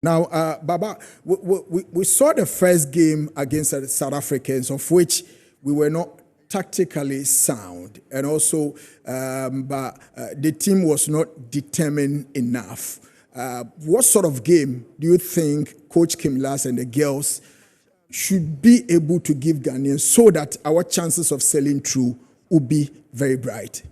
Now, Baba, we saw the first game against the South Africans, of which we were not tactically sound, and also but the team was not determined enough. What sort of game do you think Coach Kim Last and the girls should be able to give Ghanaians so that our chances of selling through will be very bright?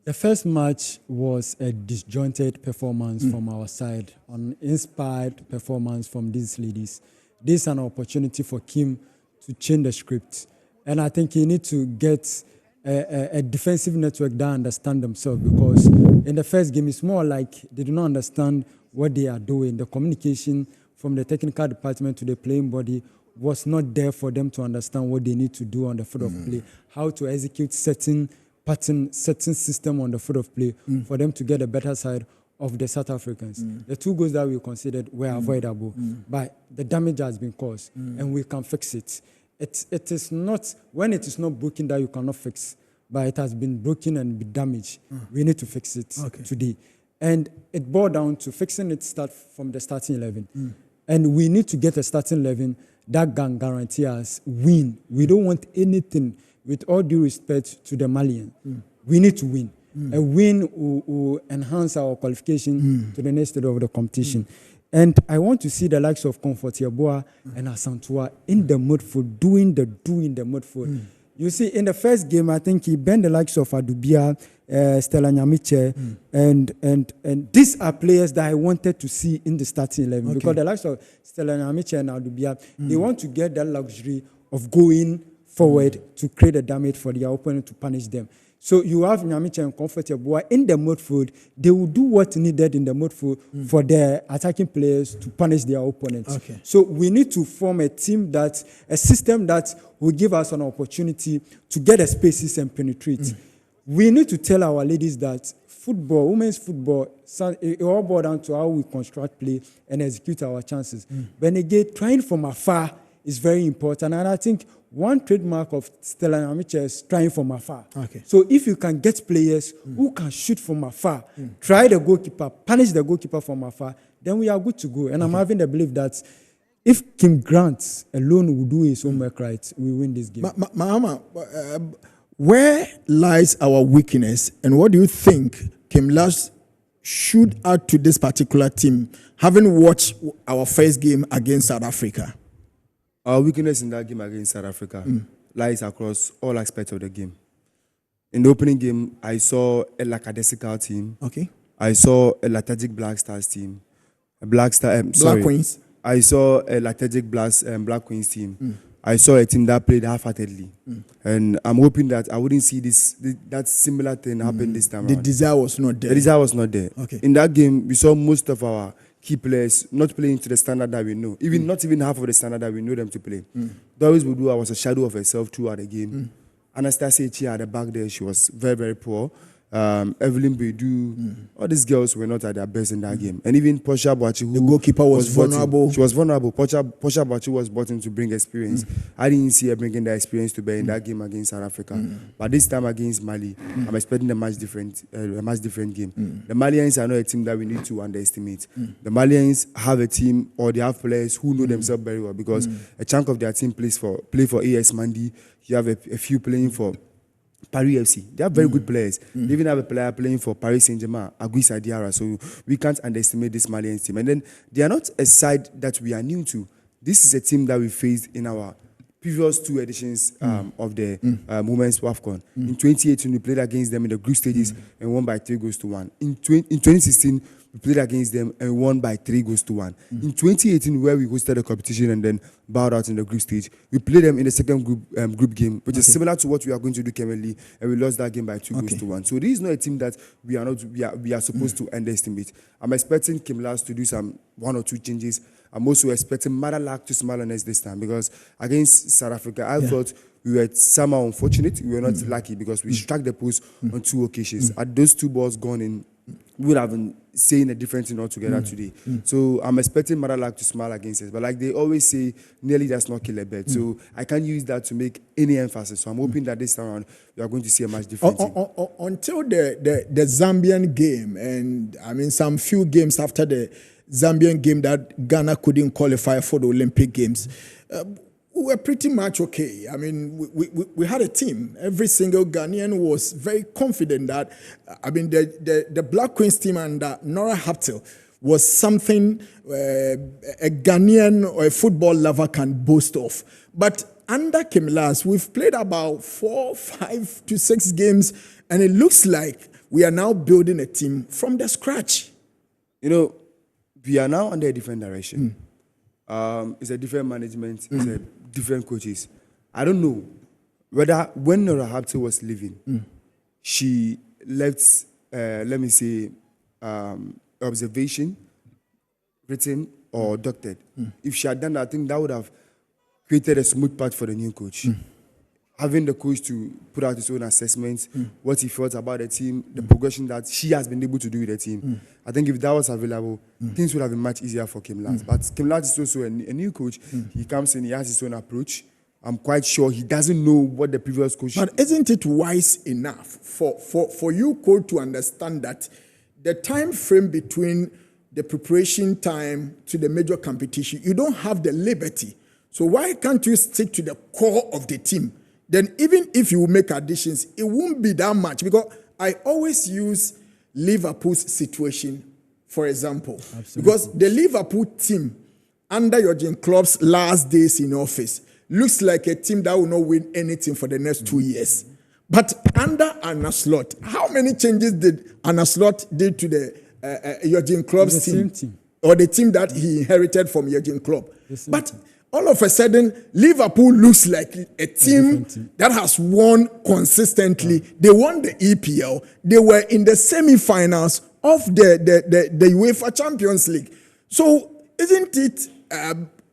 The first match was a disjointed performance from our side, an inspired performance from these ladies. This is an opportunity for Kim to change the script. And I think he needs to get a defensive network that understand themselves, because in the first game, it's more like they do not understand what they are doing. The communication from the technical department to the playing body was not there for them to understand what they need to do on the field of play, how to execute certain pattern, certain system on the field of play for them to get a better side of the South Africans. The 2 goals that we considered were avoidable, but the damage has been caused, and we can fix it. It is not, when it is not broken, that you cannot fix, but it has been broken and been damaged. We need to fix it today. And it boiled down to fixing it start from the starting 11. And we need to get a starting 11 that can guarantee us win. We don't want anything, with all due respect to the Malian. We need to win. A win will enhance our qualification to the next stage of the competition. And I want to see the likes of Comfort Yeboah and Asantua in the midfield, doing the midfield. You see, in the first game, I think he bent the likes of Adubia, Stella Nyamiche, and these are players that I wanted to see in the starting 11. Because the likes of Stella Nyamiche and Adubia, they want to get that luxury of going forward to create a damage for their opponent to punish them. So you have Nyamiche and Comfort Yeboah in the midfield. They will do what needed in the midfield for their attacking players to punish their opponents. So we need to form a system that will give us an opportunity to get the spaces and penetrate. We need to tell our ladies that football, women's football, it all boils down to how we construct play and execute our chances. But again, trying from afar is very important. And I think one trademark of Stella Nyamiche is trying from afar. So if you can get players who can shoot from afar, try the goalkeeper, punish the goalkeeper from afar, then we are good to go. And I'm having the belief that if Kim Grant alone will do his homework right, we win this game. Mahama, where lies our weakness, and what do you think Kim Last should add to this particular team, having watched our first game against South Africa? Our weakness in that game against South Africa lies across all aspects of the game. In the opening game, I saw a lackadaisical team. I saw a lethargic Black Stars team. Black Queens. I saw a lethargic Black Queens team. I saw a team that played half-heartedly. And I'm hoping that I wouldn't see that similar thing happen this time around. The desire was not there. The desire was not there. In that game, we saw most of our key players not playing to the standard that we know. Not even half of the standard that we know them to play. Doris Budua was a shadow of herself throughout the game. Anastasia Chia at the back there, she was very, very poor. Evelyn Bedu, all these girls were not at their best in that game. And even Portia Boachi, the goalkeeper was vulnerable. She was vulnerable. Portia Boachi was brought in to bring experience. I didn't see her bringing the experience to bear in that game against South Africa. But this time against Mali, I'm expecting a much different game. The Malians are not a team that we need to underestimate. The Malians have a team, or they have players who know themselves very well, because a chunk of their team play for AS Mandi. You have a few playing for Paris FC. They are very good players. They even have a player playing for Paris Saint-Germain, Aguisa Diarra. So we can't underestimate this Malian team. And then they are not a side that we are new to. This is a team that we faced in our previous 2 editions of the Women's WAFCON. In 2018, we played against them in the group stages and won by 3-1. In 2016, we played against them and won by 3-1. In 2018, where we hosted the competition and then bowed out in the group stage, we played them in the second group game, which is similar to what we are going to do currently, and we lost that game by 2-1. So this is not a team that we are supposed to underestimate. I'm expecting Kim Last to do some 1 or 2 changes. I'm also expecting Madalak to smile on us this time, because against South Africa, I thought we were somehow unfortunate. We were not lucky because we struck the post on 2 occasions. Had those 2 balls gone in, we would have been saying a different thing altogether today. So I'm expecting Madalak to smile against us. But like they always say, nearly does not kill a bird. So I can't use that to make any emphasis. So I'm hoping that this time around, we are going to see a much different team. Until the Zambian game, and I mean some few games after the Zambian game that Ghana couldn't qualify for the Olympic Games, we were pretty much okay. I mean, we had a team. Every single Ghanaian was very confident that, the Black Queens team under Nora Haptel was something a Ghanaian or a football lover can boast of. But under Kim Lars, we've played about 4, 5 to 6 games, and it looks like we are now building a team from the scratch. We are now under a different direction. It's a different management. It's a different coaches. I don't know whether when Nora Haptel was leaving, she left, observation, written or doctored. If she had done that, I think that would have created a smooth path for the new coach. Having the coach to put out his own assessments, what he felt about the team, the progression that she has been able to do with the team. I think if that was available, things would have been much easier for Kim Lars. But Kim Lars is also a new coach. He comes in, he has his own approach. I'm quite sure he doesn't know what the previous coach... But isn't it wise enough for you, coach, to understand that the time frame between the preparation time to the major competition, you don't have the liberty. So why can't you stick to the core of the team? Then even if you make additions, it won't be that much. Because I always use Liverpool's situation, for example. Absolutely. Because the Liverpool team, under Jurgen Klopp's last days in office, looks like a team that will not win anything for the next 2 years. But under Arne Slot, how many changes did Arne Slot did to the Jurgen Klopp's team? Or the team that he inherited from Jurgen Klopp? But all of a sudden, Liverpool looks like a team that has won consistently. They won the EPL. They were in the semi-finals of the UEFA Champions League. So isn't it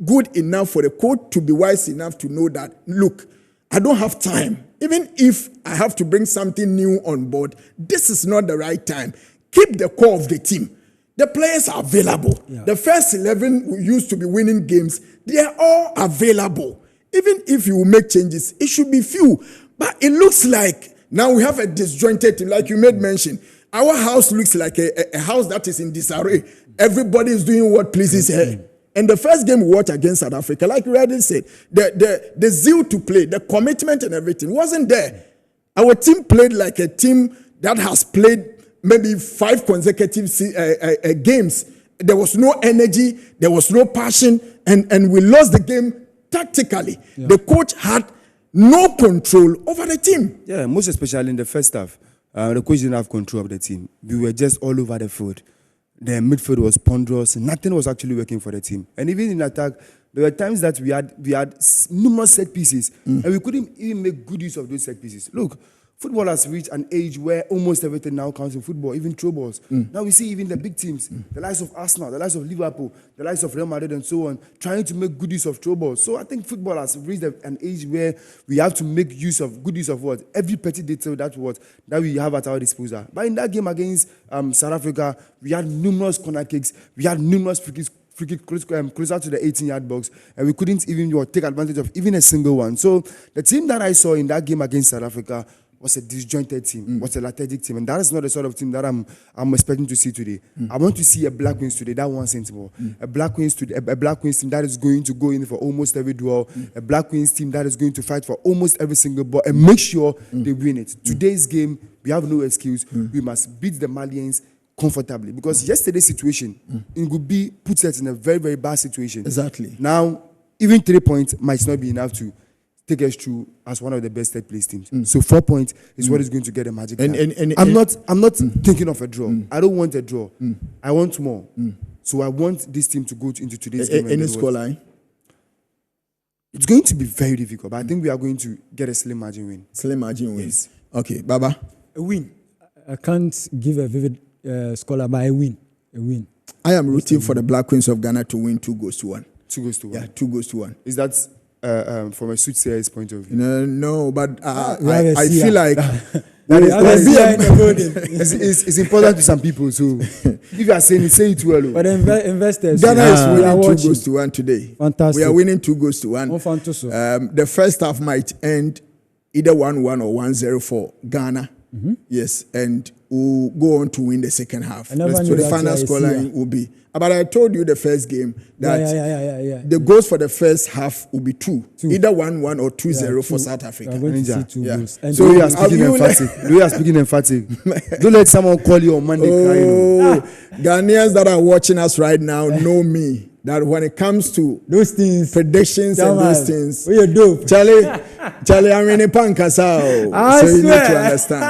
good enough for the coach to be wise enough to know that, look, I don't have time. Even if I have to bring something new on board, this is not the right time. Keep the core of the team. The players are available. Yeah. The first 11 who used to be winning games, they are all available. Even if you make changes, it should be few. But it looks like now we have a disjointed team, like you made mention. Our house looks like a house that is in disarray. Everybody is doing what pleases her. And the first game we watched against South Africa, like you already said, the zeal to play, the commitment and everything wasn't there. Our team played like a team that has played maybe 5 consecutive games. There was no energy, there was no passion, and we lost the game tactically. Yeah. The coach had no control over the team. Yeah, most especially in the first half. The coach didn't have control of the team. We were just all over the field. The midfield was ponderous. Nothing was actually working for the team. And even in attack, there were times that we had numerous set pieces, and we couldn't even make good use of those set pieces. Look, football has reached an age where almost everything now counts in football, even throw balls. Now we see even the big teams, the likes of Arsenal, the likes of Liverpool, the likes of Real Madrid and so on, trying to make good use of throw balls. So I think football has reached an age where we have to make good use of what? Every petty detail that we have at our disposal. But in that game against South Africa, we had numerous corner kicks, we had numerous free kick closer to the 18-yard box, and we couldn't even take advantage of even a single one. So the team that I saw in that game against South Africa was a disjointed team, was a lethargic team, and that is not the sort of team that I'm expecting to see today. I want to see a Black Queens today that wants it more. A Black Queens today, a Black Queens team that is going to go in for almost every duel. A Black Queens team that is going to fight for almost every single ball and make sure they win it. Today's game, we have no excuse. We must beat the Malians comfortably, because yesterday's situation in Gubi puts us in a very, very bad situation. Exactly. Now, even 3 points might not be enough to take us through as one of the best third place teams. So 4 points is what is going to get the magic. I'm not thinking of a draw. I don't want a draw. I want more. So I want this team to go into today's game. Any scoreline? It's going to be very difficult, but I think we are going to get a slim margin win. Slim margin win. Yes. Okay, Baba. A win. I can't give a vivid scoreline, but a win. A win. I am rooting for the Black Queens of Ghana to win 2-1. 2-1. Yeah, 2-1. Is that from a soothsayer's point of view? No, but I feel like it's important to some people. So if you are saying it, say it well. But investors, Ghana is winning 2-1 today. Fantastic. We are winning 2-1. The first half might end either 1-1 or 1-0 for Ghana. Yes, and we'll go on to win the second half. I never So knew the that final you are a scoreline seer. will be. But I told you the first game that Yeah. the goals for the first half will be two. Either 1-1 or 2-0 for South We Africa. are going to see Ninja. 2 Yeah. goals. And So You you are speaking have you emphatic. You are speaking emphatic. Don't let someone call you on Monday crying. Oh, Ghanaians that are watching us right now know me. That when it comes to those things, predictions and those things, we are dope. Charlie, I'm in a punk as well. I So you need to swear. understand.